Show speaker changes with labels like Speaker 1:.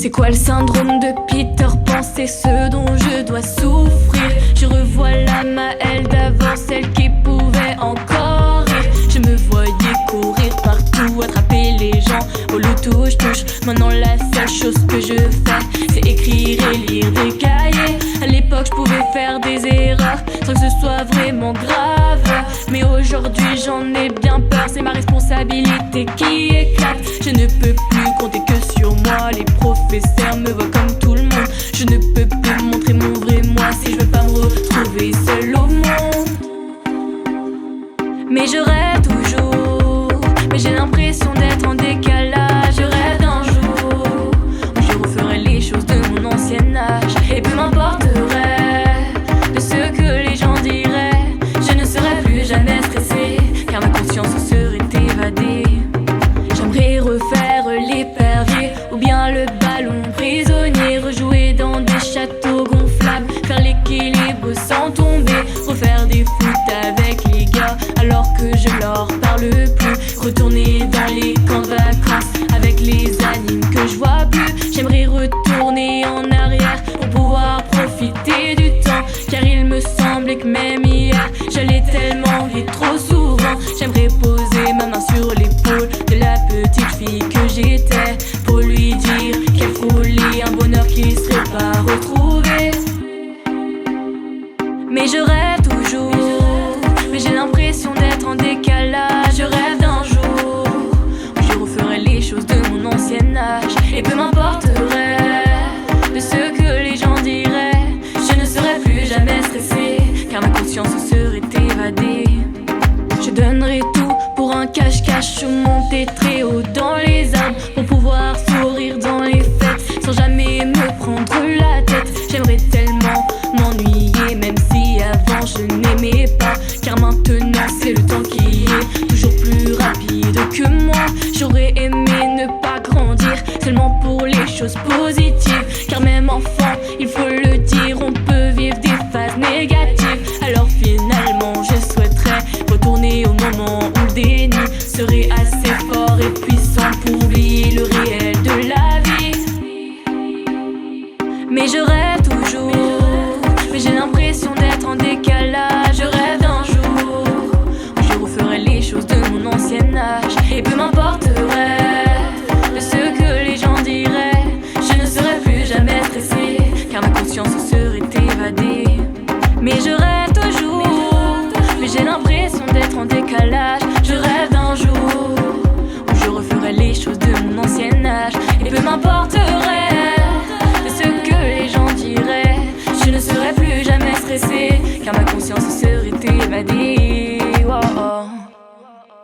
Speaker 1: C'est quoi le syndrome de Peter Pan? C'est ce dont je dois souffrir. Je revois la Maëlle d'avant, celle qui pouvait encore rire. Je me voyais courir partout, attraper les gens au loup touche-touche. Maintenant la seule chose que je fais, c'est écrire et lire des cahiers. À l'époque je pouvais faire des erreurs sans que ce soit vraiment grave, mais aujourd'hui j'en ai bien peur. C'est ma responsabilité qui éclate. Je ne peux plus compter que sur moi. Les professeurs me voient comme tout le monde. Je ne peux plus montrer mon vrai moi si je veux pas me retrouver seule au monde. Mais je rêve toujours, mais j'ai l'impression d'être en décalage. Je rêve d'un jour où je referai les choses de mon ancien âge. Et peu m'importerait de ce que les gens diraient. Je ne serai plus jamais stressée, car ma conscience serait évadée. J'aimerais refaire l'épervier ou bien le ballon prisonnier, rejouer dans des châteaux gonflables, faire l'équilibre sans tomber, refaire des foot avec les gars alors que je leur parle plus, retourner dans les camps de vacances avec les animes que je vois plus. J'aimerais retourner en arrière pour pouvoir profiter du temps, car il me semblait que même hier j'allais tellement vite trop souvent. J'aimerais poser ma main sur l'épaule de la petite fille que j'étais pour lui dire quelle folie, un bonheur qui serait pas retrouvé. Mais je rêve toujours, mais j'ai l'impression d'être en décalage. Je rêve d'un jour où je referai les choses de mon ancien âge. Et peu m'importerait de ce que les gens diraient. Je ne serai plus jamais stressée, car ma conscience serait évadée. Je donnerai tout pour un cache-cache ou monter très haut dans les arbres, pour pouvoir sourire dans les fêtes sans jamais me prendre la tête. J'aimerais tellement m'ennuyer, même si avant je n'aimais pas, car maintenant c'est le temps qui est toujours plus rapide que moi. J'aurais aimé ne pas grandir, seulement pour les choses positives, car même enfant, il faut le dire, on peut vivre des phases négatives. Alors finalement je souhaiterais retourner au moment où le déni serait assez fort et puissant pour oublier le réel de la vie. Mais je rêve toujours, mais j'ai l'impression d'être en décalage. Je rêve d'un jour où je referai les choses de mon ancien âge. Et peu m'importerait de ce que les gens diraient. Je ne serai plus jamais stressée, car ma conscience serait évadée. Mais je rêve toujours, mais j'ai l'impression d'être en décalage. Je rêve d'un jour où je referai les choses de mon ancien âge. Et peu m'importerait de ce que les gens diraient. Je ne serai plus jamais stressée, car ma conscience serait évadée. Oh, oh.